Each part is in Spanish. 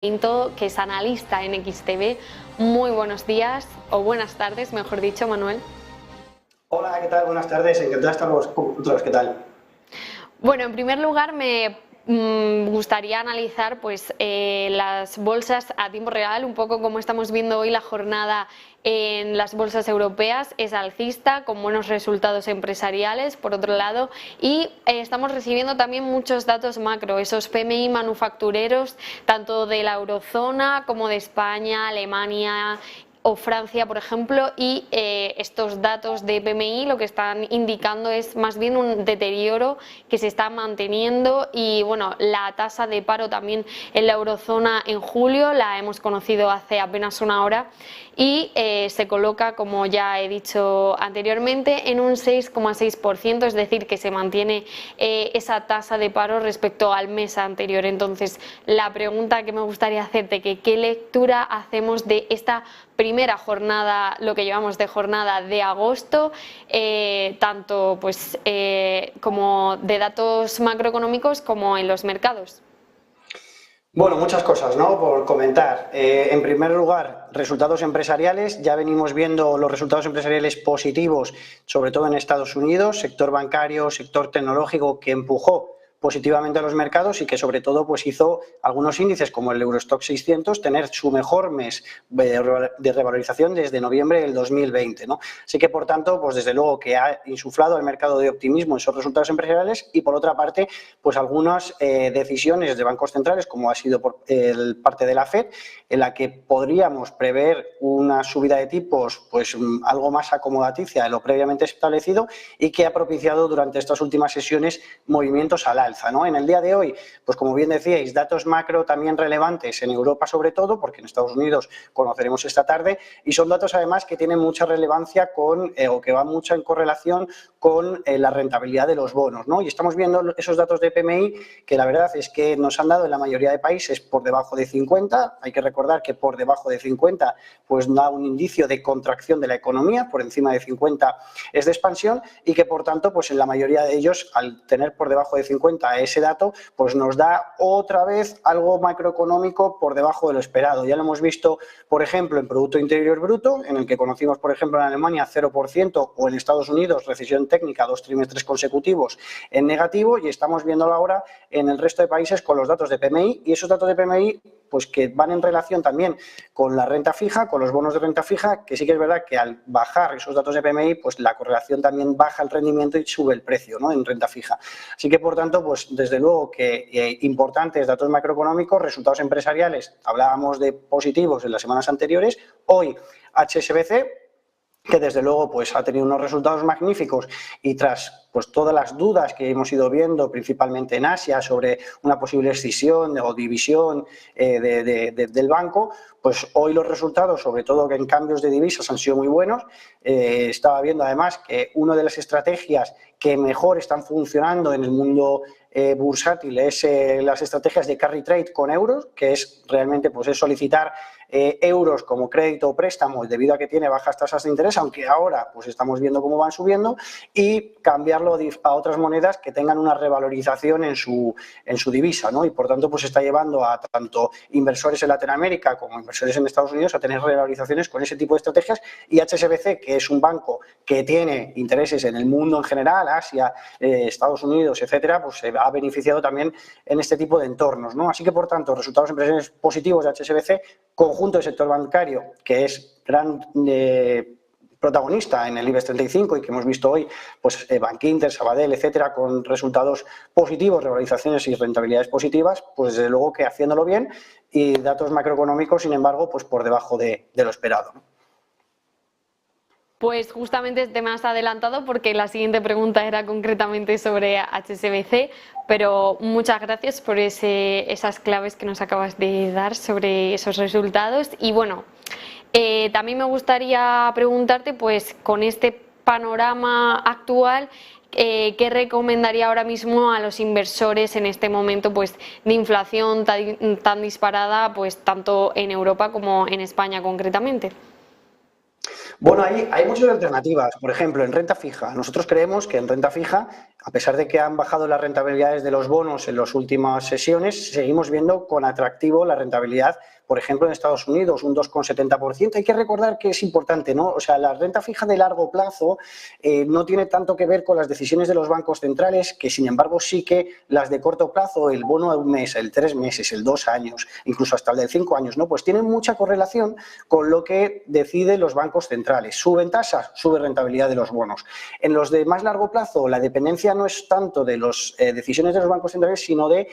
Pinto, que es analista en XTB. Muy buenos días, o buenas tardes, mejor dicho, Manuel. Hola, ¿qué tal? Buenas tardes, encantado de estar con vosotros, ¿qué tal? Bueno, en primer lugar me gustaría analizar las bolsas a tiempo real, un poco como estamos viendo hoy la jornada en las bolsas europeas es alcista, con buenos resultados empresariales, por otro lado, y estamos recibiendo también muchos datos macro, esos PMI manufactureros, tanto de la eurozona como de España, Alemania o Francia, por ejemplo, y estos datos de PMI lo que están indicando es más bien un deterioro que se está manteniendo. Y bueno, la tasa de paro también en la eurozona en julio la hemos conocido hace apenas una hora y se coloca, como ya he dicho anteriormente, en un 6,6%, es decir, que se mantiene esa tasa de paro respecto al mes anterior. Entonces, la pregunta que me gustaría hacerte, que ¿qué lectura hacemos de esta primera jornada, lo que llevamos de jornada de agosto, tanto como de datos macroeconómicos como en los mercados? Bueno, muchas cosas, ¿no?, por comentar. En primer lugar, resultados empresariales. Ya venimos viendo los resultados empresariales positivos, sobre todo en Estados Unidos, sector bancario, sector tecnológico, que empujó positivamente a los mercados y que sobre todo pues hizo algunos índices como el Eurostoxx 600 tener su mejor mes de revalorización desde noviembre del 2020, ¿no? Así que por tanto, pues desde luego que ha insuflado al mercado de optimismo esos resultados empresariales. Y por otra parte, pues algunas decisiones de bancos centrales, como ha sido por parte de la FED, en la que podríamos prever una subida de tipos pues algo más acomodaticia de lo previamente establecido y que ha propiciado durante estas últimas sesiones movimientos al alza, ¿no? En el día de hoy, pues como bien decíais, datos macro también relevantes en Europa sobre todo, porque en Estados Unidos conoceremos esta tarde, y son datos además que tienen mucha relevancia con o que van mucho en correlación con la rentabilidad de los bonos, ¿no? Y estamos viendo esos datos de PMI que la verdad es que nos han dado en la mayoría de países por debajo de 50. Hay que recordar que por debajo de 50 pues da un indicio de contracción de la economía, por encima de 50 es de expansión, y que por tanto pues en la mayoría de ellos, al tener por debajo de 50 ese dato, pues nos da otra vez algo macroeconómico por debajo de lo esperado. Ya lo hemos visto, por ejemplo, en Producto Interior Bruto, en el que conocimos, por ejemplo, en Alemania 0%, o en Estados Unidos recesión técnica 2 trimestres consecutivos en negativo, y estamos viéndolo ahora en el resto de países con los datos de PMI, y esos datos de PMI pues que van en relación también con la renta fija, con los bonos de renta fija, que sí que es verdad que al bajar esos datos de PMI, pues la correlación también baja el rendimiento y sube el precio, ¿no?, en renta fija. Así que, por tanto, pues desde luego que importantes datos macroeconómicos, resultados empresariales, hablábamos de positivos en las semanas anteriores, hoy HSBC, que desde luego pues ha tenido unos resultados magníficos, y tras pues todas las dudas que hemos ido viendo principalmente en Asia sobre una posible escisión o división del banco, pues hoy los resultados, sobre todo que en cambios de divisas, han sido muy buenos. Estaba viendo además que una de las estrategias que mejor están funcionando en el mundo bursátil es las estrategias de carry trade con euros, que es realmente pues es solicitar euros como crédito o préstamo debido a que tiene bajas tasas de interés, aunque ahora pues estamos viendo cómo van subiendo, y cambiarlo a otras monedas que tengan una revalorización en su divisa, ¿no? Y por tanto pues está llevando a tanto inversores en Latinoamérica como inversores en Estados Unidos a tener revalorizaciones con ese tipo de estrategias. Y HSBC, que es un banco que tiene intereses en el mundo en general, Asia, Estados Unidos, etcétera, pues se ha beneficiado también en este tipo de entornos, ¿no? Así que, por tanto, resultados empresariales positivos de HSBC, conjunto del sector bancario, que es gran protagonista en el IBEX 35 y que hemos visto hoy, pues Bankinter, Sabadell, etcétera, con resultados positivos, revalorizaciones y rentabilidades positivas, pues desde luego que haciéndolo bien, y datos macroeconómicos, sin embargo, pues por debajo de lo esperado, ¿no? Pues justamente te me has adelantado porque la siguiente pregunta era concretamente sobre HSBC, pero muchas gracias por esas claves que nos acabas de dar sobre esos resultados. Y bueno, también me gustaría preguntarte, pues con este panorama actual, ¿qué recomendaría ahora mismo a los inversores en este momento pues de inflación tan disparada, pues tanto en Europa como en España concretamente? Bueno, hay muchas alternativas. Por ejemplo, en renta fija. Nosotros creemos que en renta fija, a pesar de que han bajado las rentabilidades de los bonos en las últimas sesiones, seguimos viendo con atractivo la rentabilidad, por ejemplo, en Estados Unidos, un 2,70%. Hay que recordar que es importante, ¿no? O sea, la renta fija de largo plazo no tiene tanto que ver con las decisiones de los bancos centrales, que sin embargo sí que las de corto plazo, el bono de un mes, el 3 meses, el 2 años, incluso hasta el de 5 años, ¿no? Pues tienen mucha correlación con lo que deciden los bancos centrales. Suben tasas, sube rentabilidad de los bonos. En los de más largo plazo, la dependencia no es tanto de las decisiones de los bancos centrales, sino de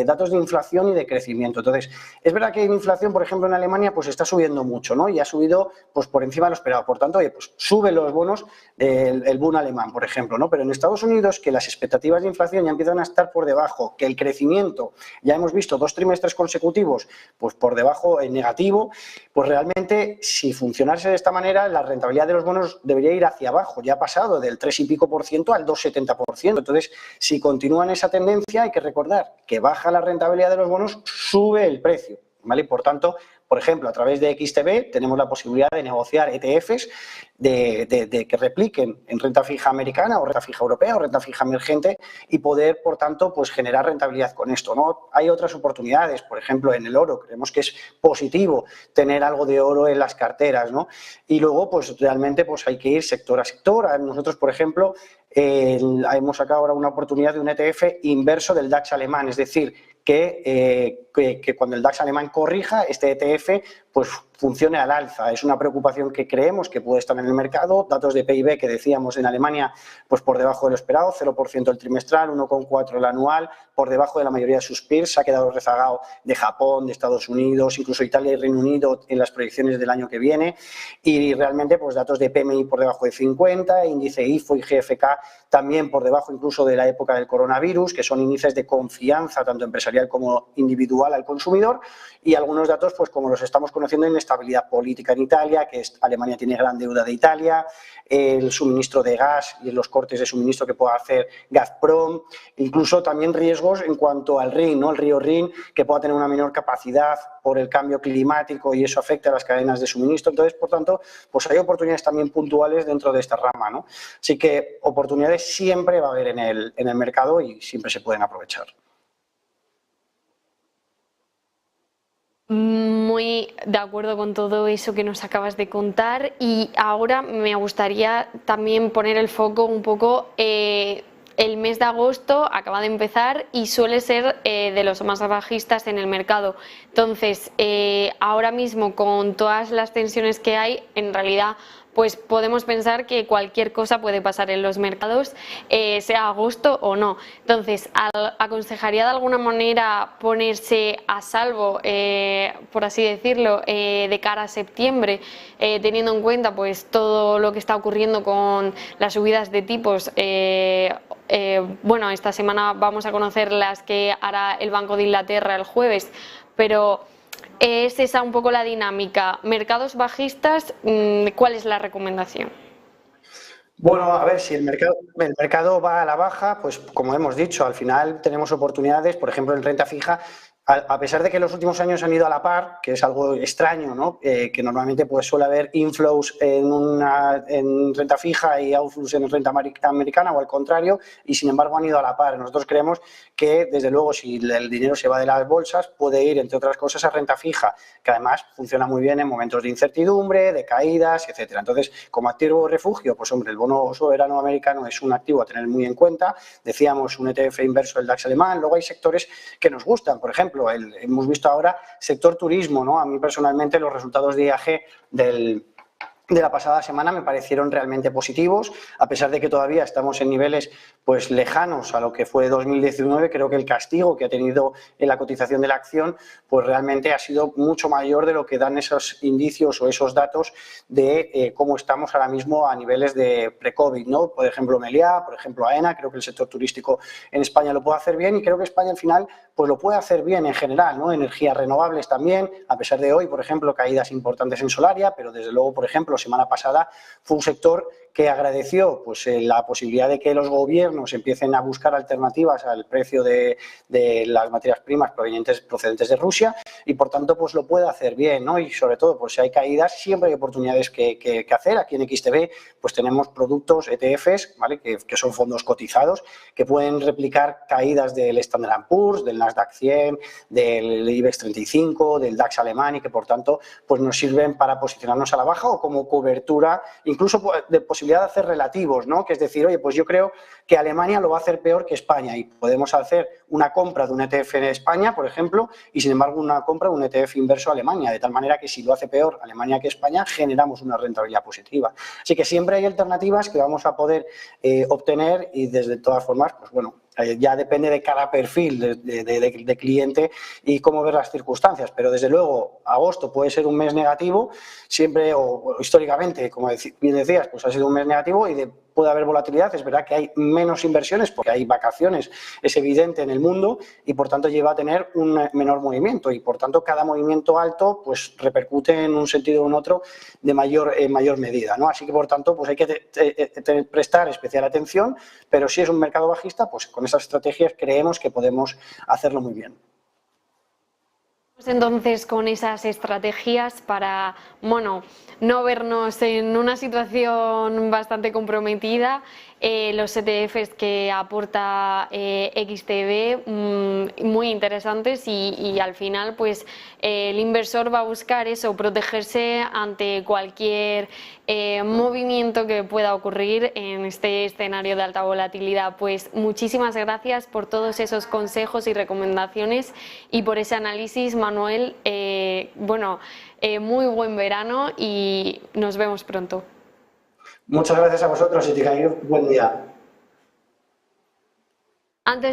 datos de inflación y de crecimiento. Entonces, es verdad que la inflación, por ejemplo, en Alemania, pues está subiendo mucho, ¿no? Y ha subido pues por encima de lo esperado. Por tanto, oye, pues suben los bonos del Bund alemán, por ejemplo, ¿no? Pero en Estados Unidos, que las expectativas de inflación ya empiezan a estar por debajo, que el crecimiento, ya hemos visto 2 trimestres consecutivos, pues por debajo en negativo, pues realmente, si funcionase de esta manera, la rentabilidad de los bonos debería ir hacia abajo. Ya ha pasado del 3 y pico por ciento al 2,70%. Entonces, si continúa en esa tendencia, hay que recordar que baja la rentabilidad de los bonos, sube el precio, ¿vale? Por tanto, por ejemplo, a través de XTB tenemos la posibilidad de negociar ETFs de que repliquen en renta fija americana o renta fija europea o renta fija emergente y poder, por tanto, pues generar rentabilidad con esto, ¿no? Hay otras oportunidades, por ejemplo, en el oro. Creemos que es positivo tener algo de oro en las carteras, ¿no? Y luego, pues realmente pues hay que ir sector a sector. Nosotros, por ejemplo, hemos sacado ahora una oportunidad de un ETF inverso del DAX alemán, es decir, que cuando el DAX alemán corrija, este ETF pues funcione al alza. Es una preocupación que creemos que puede estar en el mercado. Datos de PIB que decíamos en Alemania, pues por debajo de lo esperado, 0% el trimestral, 1,4% el anual, por debajo de la mayoría de sus peers. Se ha quedado rezagado de Japón, de Estados Unidos, incluso Italia y Reino Unido en las proyecciones del año que viene. Y realmente, pues datos de PMI por debajo de 50, índice IFO y GFK también por debajo incluso de la época del coronavirus, que son índices de confianza tanto empresarial como individual al consumidor, y algunos datos, pues como los estamos conociendo, inestabilidad política en Italia, que Alemania tiene gran deuda de Italia, el suministro de gas y los cortes de suministro que pueda hacer Gazprom, incluso también riesgos en cuanto al Rin, ¿no? El río Rin, que pueda tener una menor capacidad por el cambio climático y eso afecta a las cadenas de suministro. Entonces, por tanto, pues hay oportunidades también puntuales dentro de esta rama, ¿no? Así que oportunidades siempre va a haber en el mercado y siempre se pueden aprovechar. Muy de acuerdo con todo eso que nos acabas de contar, y ahora me gustaría también poner el foco un poco. El mes de agosto acaba de empezar y suele ser de los más bajistas en el mercado. Entonces, ahora mismo, con todas las tensiones que hay, en realidad pues podemos pensar que cualquier cosa puede pasar en los mercados, sea agosto o no. Entonces, ¿aconsejaría de alguna manera ponerse a salvo, por así decirlo, de cara a septiembre, teniendo en cuenta pues todo lo que está ocurriendo con las subidas de tipos? Bueno, esta semana vamos a conocer las que hará el Banco de Inglaterra el jueves, pero es esa un poco la dinámica. Mercados bajistas, ¿cuál es la recomendación? Bueno, a ver, si el mercado va a la baja, pues como hemos dicho, al final tenemos oportunidades, por ejemplo, en renta fija. A pesar de que los últimos años han ido a la par, que es algo extraño, ¿no? Que normalmente pues suele haber inflows en renta fija y outflows en renta americana o al contrario, y sin embargo han ido a la par. Nosotros creemos que, desde luego, si el dinero se va de las bolsas, puede ir, entre otras cosas, a renta fija, que además funciona muy bien en momentos de incertidumbre, de caídas, etcétera. Entonces, como activo refugio, pues hombre, el bono soberano americano es un activo a tener muy en cuenta. Decíamos, un ETF inverso del DAX alemán. Luego hay sectores que nos gustan, por ejemplo, hemos visto ahora sector turismo, ¿no? A mí personalmente los resultados de IAG de la pasada semana me parecieron realmente positivos, a pesar de que todavía estamos en niveles pues lejanos a lo que fue 2019. Creo que el castigo que ha tenido en la cotización de la acción pues realmente ha sido mucho mayor de lo que dan esos indicios o esos datos de cómo estamos ahora mismo a niveles de pre-COVID, ¿no? Por ejemplo, Meliá, por ejemplo, AENA. Creo que el sector turístico en España lo puede hacer bien, y creo que España al final pues lo puede hacer bien en general, ¿no? Energías renovables también, a pesar de hoy, por ejemplo, caídas importantes en Solaria, pero desde luego, por ejemplo, semana pasada fue un sector que agradeció pues, la posibilidad de que los gobiernos empiecen a buscar alternativas al precio de las materias primas procedentes de Rusia y, por tanto, pues lo puede hacer bien, ¿no? Y, sobre todo, pues si hay caídas, siempre hay oportunidades que hacer. Aquí en XTB pues tenemos productos ETFs, ¿vale? que son fondos cotizados, que pueden replicar caídas del Standard & Poor's, del Nasdaq 100, del IBEX 35, del DAX alemán y que, por tanto, pues nos sirven para posicionarnos a la baja o como cobertura, incluso de posibilidad de hacer relativos, ¿no? Que es decir, oye, pues yo creo que Alemania lo va a hacer peor que España y podemos hacer una compra de un ETF en España, por ejemplo, y sin embargo una compra de un ETF inverso a Alemania, de tal manera que si lo hace peor Alemania que España, generamos una rentabilidad positiva. Así que siempre hay alternativas que vamos a poder obtener y desde todas formas, pues bueno, ya depende de cada perfil de cliente y cómo ver las circunstancias, pero desde luego agosto puede ser un mes negativo, siempre o históricamente, como bien decías, pues ha sido un mes negativo y puede haber volatilidad. Es verdad que hay menos inversiones porque hay vacaciones, es evidente en el mundo y por tanto lleva a tener un menor movimiento y por tanto cada movimiento alto pues repercute en un sentido o en otro de mayor medida, ¿no? Así que por tanto pues hay que prestar especial atención, pero si es un mercado bajista pues con esas estrategias creemos que podemos hacerlo muy bien. Entonces, con esas estrategias para, bueno, no vernos en una situación bastante comprometida, los ETFs que aporta XTB muy interesantes y al final pues el inversor va a buscar eso, protegerse ante cualquier movimiento que pueda ocurrir en este escenario de alta volatilidad. Pues muchísimas gracias por todos esos consejos y recomendaciones y por ese análisis, Manuel. Muy buen verano y nos vemos pronto. Muchas gracias a vosotros y tengáis un buen día. Antes de